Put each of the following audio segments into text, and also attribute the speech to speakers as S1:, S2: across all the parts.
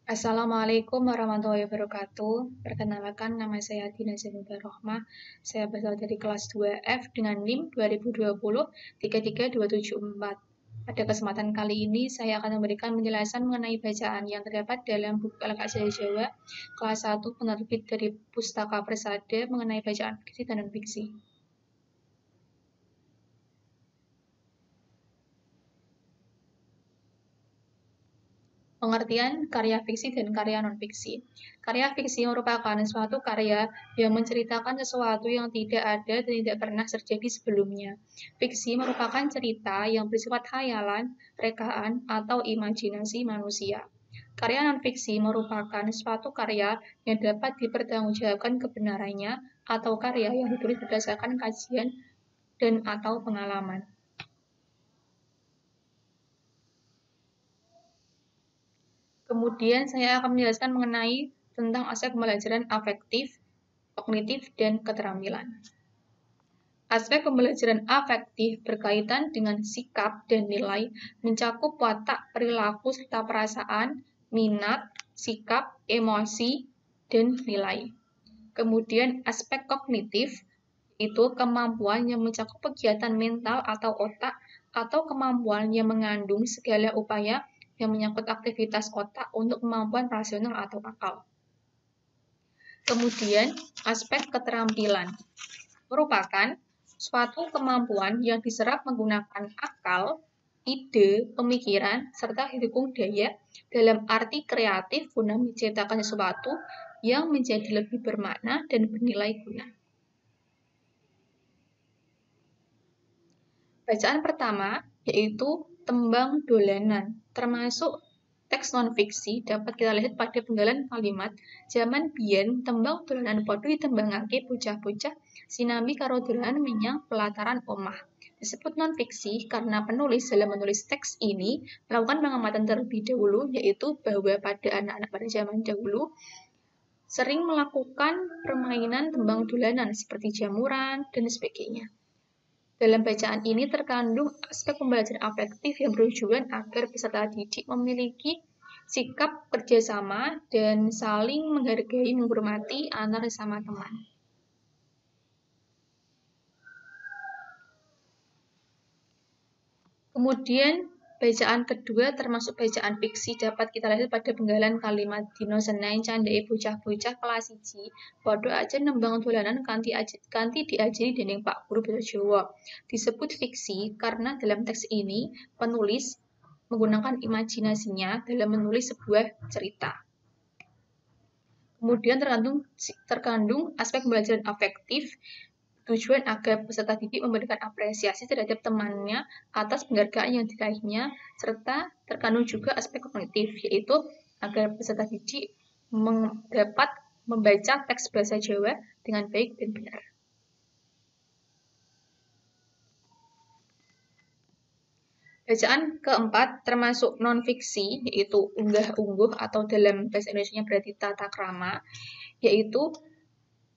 S1: Assalamualaikum warahmatullahi wabarakatuh. Perkenalkan, nama saya Dina Zainul Rohmah. Saya berasal dari kelas 2F dengan NIM 2020 33274. Pada kesempatan kali ini, saya akan memberikan penjelasan mengenai bacaan yang terdapat dalam buku LKJ Jawa kelas 1 penerbit dari Pustaka Persada mengenai bacaan fiksi dan non-fiksi. Pengertian karya fiksi dan karya non-fiksi. Karya fiksi merupakan suatu karya yang menceritakan sesuatu yang tidak ada dan tidak pernah terjadi sebelumnya. Fiksi merupakan cerita yang bersifat khayalan, rekaan, atau imajinasi manusia. Karya non-fiksi merupakan suatu karya yang dapat dipertanggungjawabkan kebenarannya atau karya yang ditulis berdasarkan kajian dan atau pengalaman. Kemudian saya akan menjelaskan mengenai tentang aspek pembelajaran afektif, kognitif, dan keterampilan. Aspek pembelajaran afektif berkaitan dengan sikap dan nilai, mencakup watak, perilaku, serta perasaan, minat, sikap, emosi, dan nilai. Kemudian aspek kognitif itu kemampuan yang mencakup kegiatan mental atau otak atau kemampuan yang mengandung segala upaya yang menyangkut aktivitas otak untuk kemampuan rasional atau akal. Kemudian, aspek keterampilan merupakan suatu kemampuan yang diserap menggunakan akal, ide, pemikiran, serta didukung daya dalam arti kreatif guna menciptakan sesuatu yang menjadi lebih bermakna dan bernilai guna. Bacaan pertama yaitu tembang dolanan, termasuk teks non-fiksi dapat kita lihat pada penggalan kalimat zaman biyen tembang dolanan padha ditembangake bocah-bocah sinambi karo dolanan menyang pelataran omah. Disebut non-fiksi karena penulis dalam menulis teks ini melakukan pengamatan terlebih dahulu, yaitu bahwa pada anak-anak pada zaman dahulu sering melakukan permainan tembang dolanan seperti jamuran dan sebagainya. Dalam bacaan ini terkandung aspek pembelajaran afektif yang bertujuan agar peserta didik memiliki sikap kerjasama dan saling menghargai, menghormati antar sesama teman. Kemudian, bacaan kedua termasuk bacaan fiksi dapat kita lihat pada penggalan kalimat dino Senin candhake bocah-bocah kelas 1 padha aja nembang dolanan kanthi diajari dening Pak Guru Basa Jawa. Disebut fiksi karena dalam teks ini penulis menggunakan imajinasinya dalam menulis sebuah cerita. Kemudian terkandung aspek pembelajaran afektif, tujuan agar peserta didik memberikan apresiasi terhadap temannya atas penghargaan yang diraihnya, serta terkandung juga aspek kognitif, yaitu agar peserta didik dapat membaca teks bahasa Jawa dengan baik dan benar. Bacaan keempat termasuk non-fiksi, yaitu unggah-ungguh atau dalam bahasa Indonesia berarti tata krama, yaitu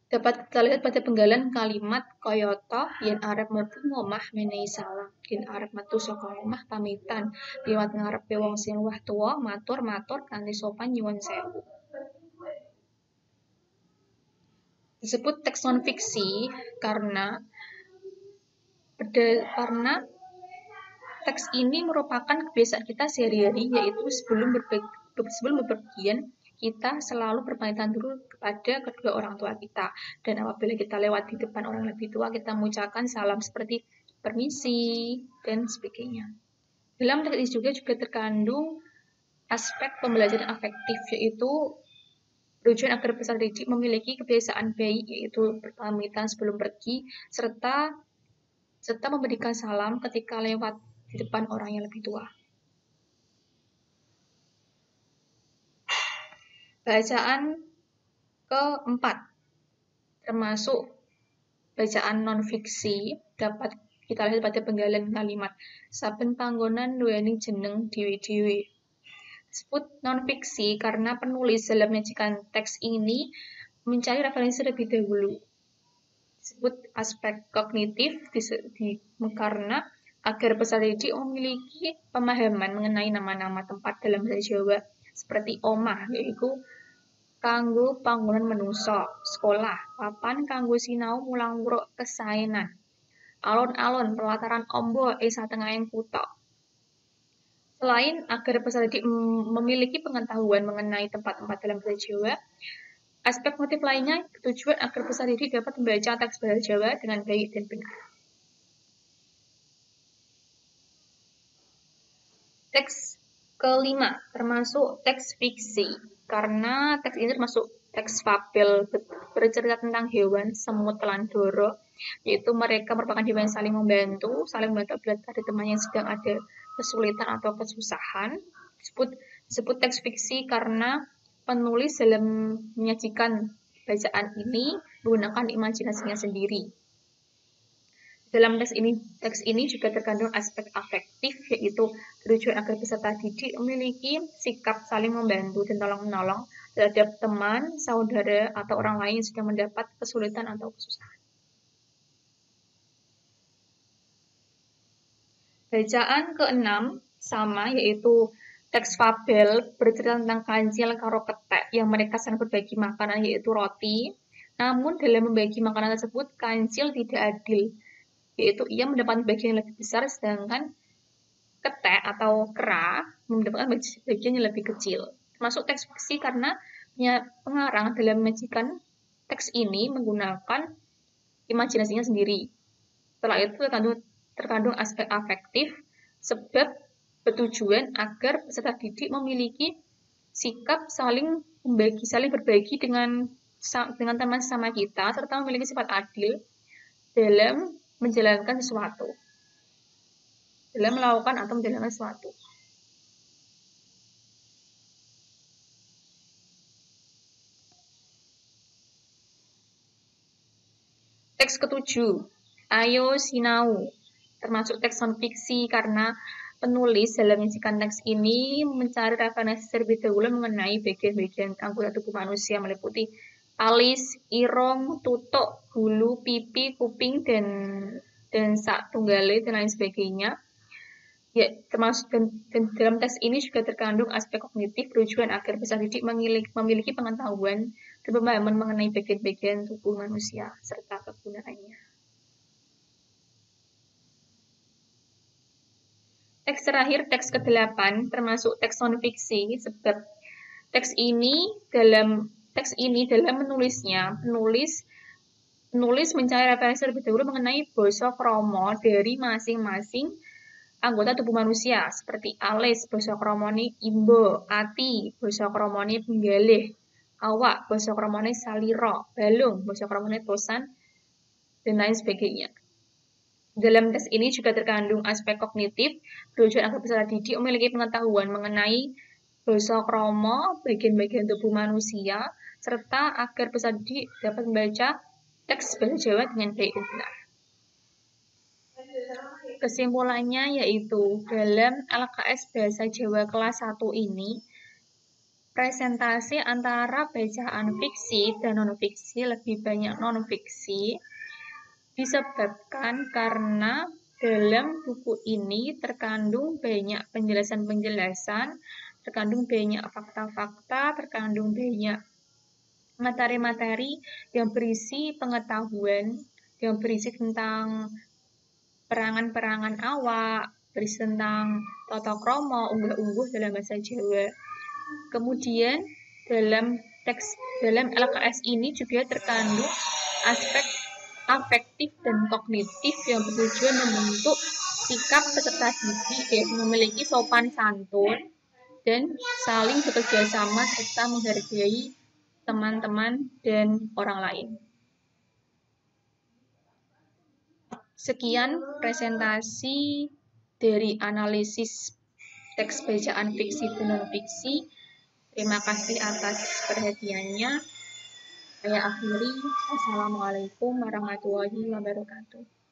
S1: dapat kita lihat pada penggalan kalimat kayata yen arep mlebu omah menehi salam, yen arep metu saka omah pamitan, liwat ngarepe wong sing luwih tuwa matur-matur kanthi sopan nyuwun sewu. Disebut teks non-fiksi karena teks ini merupakan kebiasaan kita sehari-hari, yaitu sebelum bepergian kita selalu berpamitan dulu kepada kedua orang tua kita. Dan apabila kita lewat di depan orang lebih tua, kita mengucapkan salam seperti permisi dan sebagainya. Dalam teks ini juga terkandung aspek pembelajaran afektif, yaitu tujuan agar peserta didik memiliki kebiasaan baik, yaitu berpamitan sebelum pergi, serta memberikan salam ketika lewat di depan orang yang lebih tua. Bacaan keempat termasuk bacaan non-fiksi dapat kita lihat pada penggalan kalimat saben panggonan duweni jeneng dhewe-dhewe. Disebut non-fiksi karena penulis dalam menyajikan teks ini mencari referensi lebih dahulu. Disebut aspek kognitif karena agar peserta didik memiliki pemahaman mengenai nama-nama tempat dalam bahasa Jawa seperti omah, yaitu kanggo panggonan menungso, sekolah, papan kanggo sinau mulang wuruk kesaenan, alon-alon pelataran ombo satengahing kutha. Selain agar peserta didik memiliki pengetahuan mengenai tempat-tempat dalam bahasa Jawa, aspek motif lainnya tujuan agar peserta didik dapat membaca teks bahasa Jawa dengan baik dan benar. Teks kelima termasuk teks fiksi, karena teks ini termasuk teks fabel bercerita tentang hewan, semut, lan doro, yaitu mereka merupakan hewan yang saling membantu apabila ada teman yang sedang ada kesulitan atau kesusahan. Disebut teks fiksi karena penulis dalam menyajikan bacaan ini menggunakan imajinasinya sendiri. Dalam teks ini juga terkandung aspek afektif, yaitu tujuan agar peserta didik memiliki sikap saling membantu dan tolong-menolong terhadap teman, saudara, atau orang lain yang sedang mendapat kesulitan atau kesusahan. Bacaan keenam sama, yaitu teks fabel bercerita tentang kancil karo ketek yang mereka sedang berbagi makanan, yaitu roti. Namun dalam membagi makanan tersebut, kancil tidak adil, yaitu ia mendapatkan bagian yang lebih besar, sedangkan ketek atau kera mendapatkan bagian yang lebih kecil. Termasuk teks fiksi karena pengarang dalam menyajikan teks ini menggunakan imajinasinya sendiri. Setelah itu terkandung aspek afektif, sebab bertujuan agar peserta didik memiliki sikap saling berbagi dengan teman sesama kita, serta memiliki sifat adil dalam menjalankan sesuatu, dalam melakukan atau menjalankan sesuatu. Teks ketujuh, Ayo Sinau, termasuk teks non-fiksi karena penulis dalam menyajikan teks ini mencari referensi terlebih dahulu mengenai bagian-bagian anggota tubuh manusia meliputi alis, irung, tutuk, bulu, pipi, kuping, dan sak tunggale dan lain sebagainya. Ya, termasuk dan dalam teks ini juga terkandung aspek kognitif bertujuan agar peserta didik memiliki pengetahuan dan pemahaman mengenai bagian-bagian tubuh manusia serta kegunaannya. Teks terakhir, teks ke-8, termasuk teks non-fiksi, sebab teks ini dalam menulisnya, penulis mencari referensi lebih dahulu mengenai basa krama dari masing-masing anggota tubuh manusia, seperti alis, basa kramane imba, ati, basa kramane penggalih, awak, basa kramane salira, balung, basa kramane tosan, dan lain sebagainya. Dalam tes ini juga terkandung aspek kognitif, bertujuan agar peserta didik memiliki pengetahuan mengenai basa krama, bagian-bagian tubuh manusia, serta agar peserta didik dapat membaca teks bahasa Jawa dengan baik dan benar. Kesimpulannya yaitu, dalam LKS Bahasa Jawa kelas 1 ini, presentasi antara bacaan fiksi dan non-fiksi lebih banyak non-fiksi, disebabkan karena dalam buku ini terkandung banyak penjelasan-penjelasan, terkandung banyak fakta-fakta, terkandung banyak materi-materi yang berisi pengetahuan, yang berisi tentang perangan-perangan awak, berisi tentang tata krama, unggah-ungguh dalam bahasa Jawa. Kemudian dalam LKS ini juga terkandung aspek afektif dan kognitif yang bertujuan membentuk sikap peserta didik yang memiliki sopan santun dan saling bekerja sama serta menghargai teman-teman dan orang lain. Sekian presentasi dari analisis teks bacaan fiksi dan non-fiksi. Terima kasih atas perhatiannya. Saya akhiri. Wassalamualaikum warahmatullahi wabarakatuh.